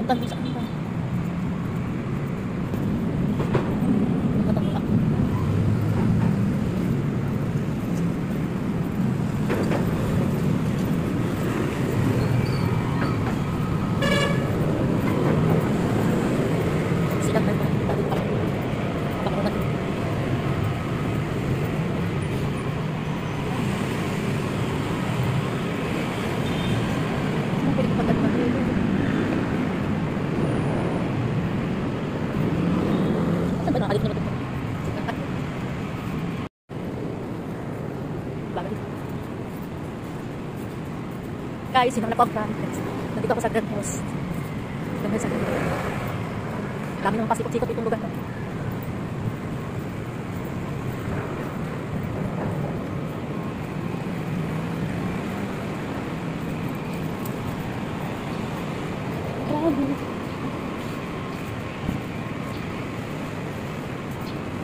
Puntan din sa kanila. Guys, sinang napag-prank. Nandito ako sa Grand House. Dami sa Grand House. Dami naman pasikot-sikot itong lugar. Grabe.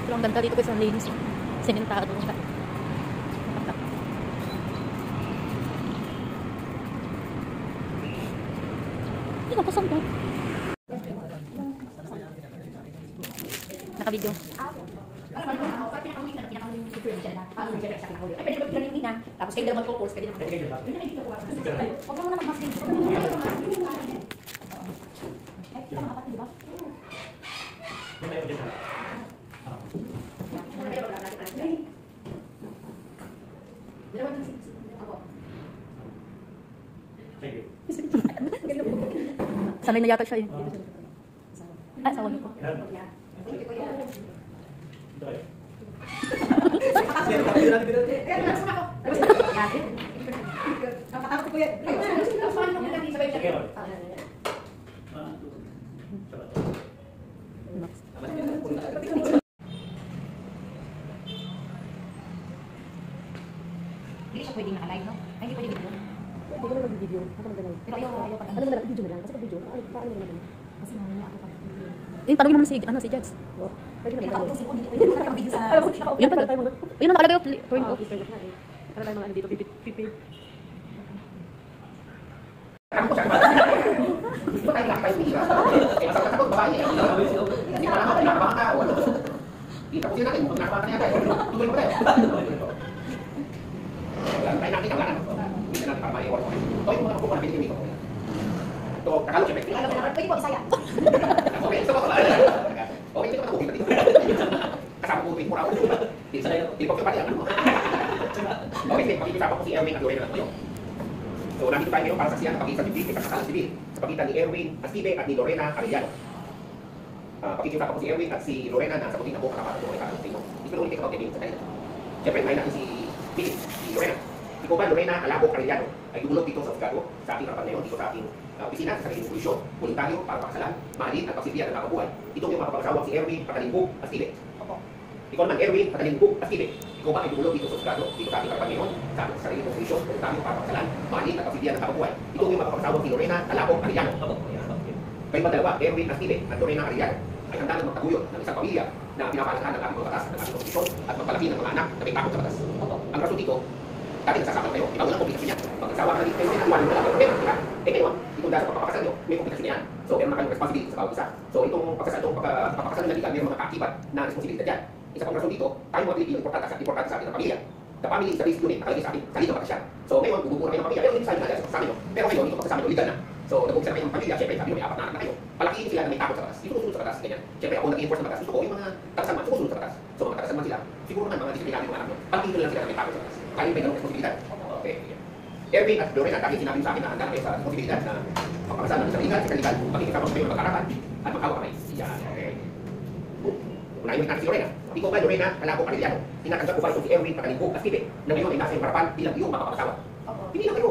Pero ang ganda dito guys, ang linis. Sementado. Saan ba? Naka-video. Tapos kayo naman po-post. Pwede naman. Huwag mo naman mas-game. Kita makapati, diba? Sanay na yata siya eh. Ay, sawa niyo po. Hindi siya pwedeng naka-live, no? Ay, hindi pwede video. Hindi ko na mag-video. Ako mag-live. Pero ayaw pa. Ano na lang, video na lang. Kasi pag-video, paano na lang? Kasi mamaya ako pa. Eh, tanongin mo naman si Judge. Pwede na mag-video. Pwede na mag-video sa... Yun pa tayo mga... Yun na nakalagay yung point ko. Para tayo mga ano dito, pipid. Ano ko siya? Di ba tayo lang tayo siya? Kaya masakit ako, babae. Hindi ko alam ako, pinakabaka tao. Dito ko siya natin, kung pinakabaka niya tayo. Tuloy mo tayo. Tayo natin ang lanan. Hindi natin para maiwan ko. Ito yung mga kukuha na pinigil ko. Ito, Tagalog siya. Pwede po, Bisaya. Okay, ito ba? Okay, ito ba na dito? Kasama ko ito mura ako. Hindi po siya pati ang ano. Okay, pakikisama ko si Erwin at Lorena ngayon. So, nandito tayo ngayon para saksiyan ang pagitan ni Bill, kasakalang civil, sa pagitan ni Erwin Astibe at ni Lorena Arellano. Pakikisama ko si Erwin at si Lorena na sagutin ako kapatid ko ay kakalasin mo. Hindi ko ulit kapag sa kanila. Siyempre, may natin si Bill, si Lorena. Ikaw ba, Lorena Alabo Arellano, ay dumulog dito sa Osgado, sa ating harapan ngayon, dito sa ating opisina, sa sariling posisyon, voluntaryo para pakasalan, mahalin at pagsilbihan ng nakabuhay. Ito yung makapag-asawang si Erwin Patalinggo Astibe. Ikaw naman, Erwin Patalinggo Astibe. Ikaw ba ay dumulog dito sa Osgado, dito sa ating harapan ngayon, sa ating sariling posisyon, voluntaryo para pakasalan, mahalin at pagsilbihan ng nakabuhay. Ito yung makapag-asawang si Lorena Alabo Arellano. Kayo ba dalawa, Erwin Astibe at Lorena Arellano, ay handa ng magtaguyod ng isang pamilya na pinapalasahan ng ating mga batas at ng ating posisyon at magpalaki ng mga anak na may takot sa batas. Ang rason dito, dati nagsasama kayo, ikaw walang komplikasyon niya. Pag-asawa ka na dito kayo, may nagawa nyo lang. Diba? Eh ngayon, itong dahil sa pagpapakasal nyo, may komplikasyon niyan. So, meron na kayong responsibility sa bawat isa. So, itong pagpapakasal na legal, may mga kaakibat na responsibility dyan. Isa pang rason dito, tayo mga Pilipino, importante sa ating pamilya. The family is the basic unit, nakalagay sa ating saligang batasyan. So, ngayon, bubukura kayo ng pamilya, pero hindi sa atin sa amin. Pero ngayon, itong pagkasama nyo, legal na. So, nag-umpisa na kayo ng pamilya, syempre, sabi nyo, may apat na anak na kayo. Palakihin sila na may takot sa batas. Hindi ko susunod sa batas, ganyan. Syempre, ako nag-enforce ng batas. Gusto ko, yung mga tagasanman, susunod sa batas. So, mga tagasanman sila, siguro naman, mga disiplinado ng anak nyo. Palakihin nyo lang sila na may takot sa batas. Kaya may ganong responsibilidad. Okay. Erwin at Lorena, dahil sinabi sa akin na handa kayo sa responsibilidad na pagpapasal ng isang legal, sa legal, makikisama kayo ng magkarapan at magkawak kamay. Yan. Okay. Unahin mo natin si Lorena. Ikaw ba, Lorena Alabo Arellano, tinatanggap ko ba itong si Erwin Patalinggo Astibe na ngayon ay nasa iyong harapan bilang iyong makapag-asawa? Hindi lang kayo.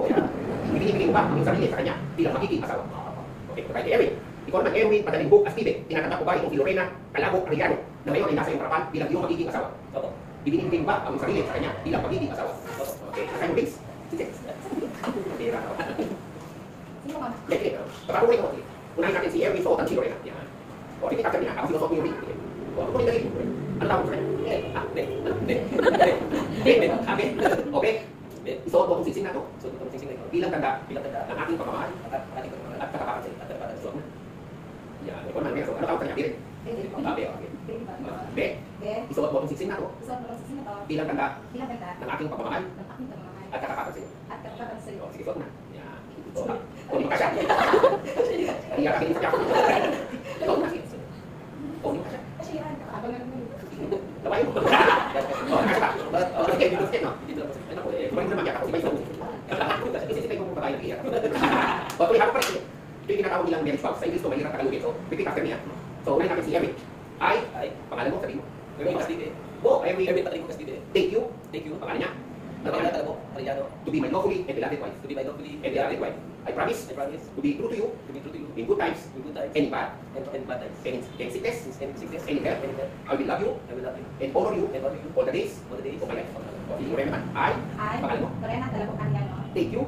Ibinibigay mo ba ang iyong sarili sa kanya bilang magiging asawa? Okay, kaya kay Erwin. Ikaw naman, Erwin Patalinggo Astibe, tinatanggap ko ba itong si Lorena Alabo Arellano na ngayon ay nasa iyong harapan bilang iyong magiging asawa? Ibinibigay mo ba ang iyong sarili sa kanya bilang magiging asawa? Okay, kaya mo please. Sige. Pera. Sino ka? Sige. Papakunin ko. Unahin natin si Erwin Soot at si Lorena. Yan. O, hindi ka niya. Ako sinusuot mo yung ring. O, ako kunin dali. Ano tawag sa kanya? Okay. Isuot mo itong singsing na ito. Bilang tanda ng ating pagmamahal at pagkakapansin. tawag sa kanya? Be. Be. Isuot mo itong siksing na to bilang tanda ng aking pagmamahal at kakapatan sa iyo. Sige, suot mo na. Yan. Kunin mo ka siya. Hindi ka kakinig sa kaya. Ikaw na. Kunin mo ka siya. Lawayo mo. Okay, dito siya, no? Kumain naman yan ako, si Bayo. Isisipin mo kung babae nag-iiyak. O, tuloy habang pa rin. Ito yung tinatawag nilang marriage vows. Sa English ko, mahirap tagalogin. So, repeat after niya. So, unahin natin si Eric. Pangalan mo, sabihin mo. Erwin Castide. Erwin Patrick Castide. Take you. Thank you. Pangalan niya. Napakilala mo, Arellano. To be my lawfully and beloved wife. To be my lawfully And beloved wife. I promise I promise to be true to you to be true to you in good times in good times and in bad, and bad times. and sickness, In sickness and in health. and in health. I will love you I will love you and honor you and honor you all the days all the days of my life. of my life. O, sige mo rin naman. Pangalan mo. Take you.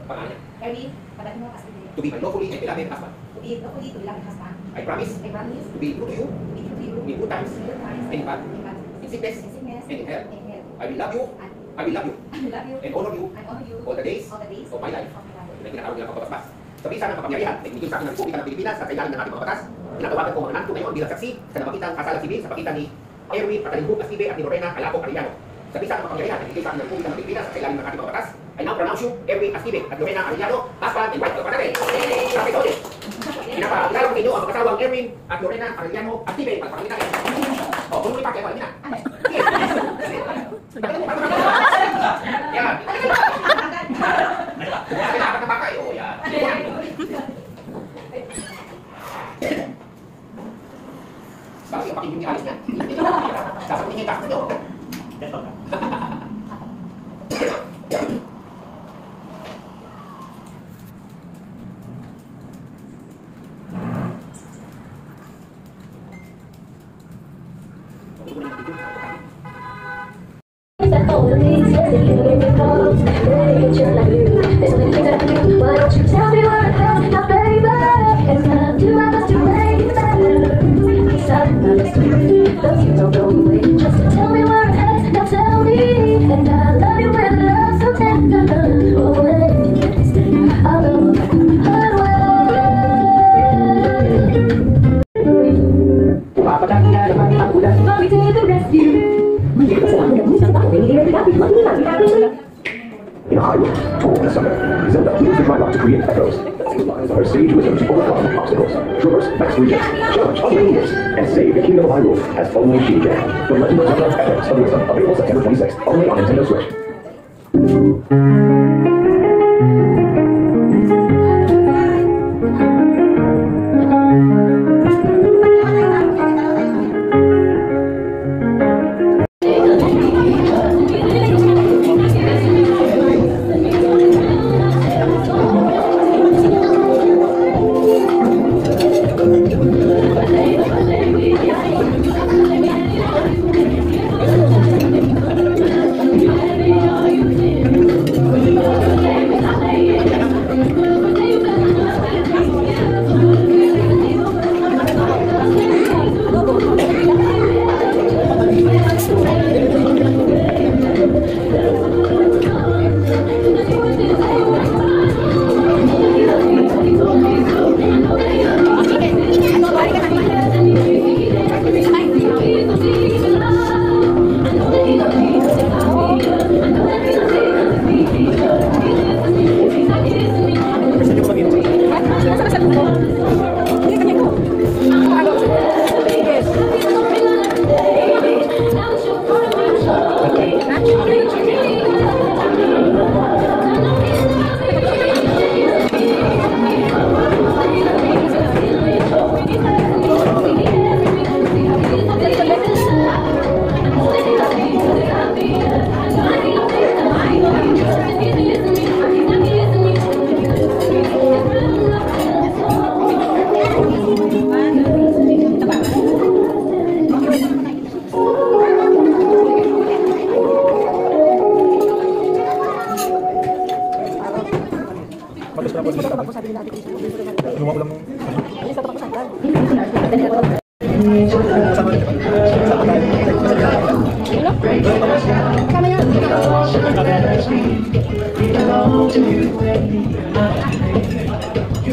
Pangalan niya. To be my lawfully and beloved husband. I promise to be true to you in good times and in bad, in sickness and in health. I will love you and honor you all the days of my life. Yung tinatawag nilang pagbabasbas. Sa bisa ng kapangyarihan, ay binigyan sa akin ng Republika ng Pilipinas sa kailangan ng ating mga batas. Tinatawagan ko mga nanto ngayon bilang saksi sa namakitang kasalang sibil sa pagitan ni Erwin Patalinggo Castide at ni Lorena Calapog Arellano. Sa bisa ng kapangyarihan, ay binigyan sa akin ng Republika ng Pilipinas sa kailangan ng ating mga batas. I now pronounce you, Erwin Castide at Lorena Arellano, husband and wife. Pagpatay! Sabi ko ulit. Pinapakilala ko inyo ang mag-asawang Erwin at Lorena Arellano Castide. Pagpakita kayo. O, kung mo ipakya, wala na. Yan. Kailangan ka baka eh. O, yan. Bakit yung pakinggan niya alis niya? Sasabihin niya yung gasto niyo. In a highway, tall in summer, Zelda heals the drive up to create echoes. Utilize her sage wisdom's overcome obstacles, traverse vast regions, challenge other rulers, and save the kingdom of Hyrule as only she can. The Legend of Zelda Echoes of Wisdom, available September 26th, only on Nintendo Switch.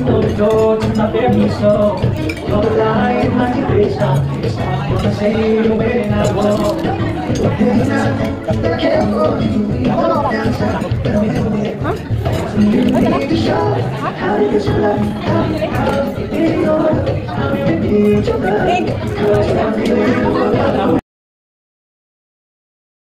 todo na permiso. Online makikita, kasi lumayan ako. Ha?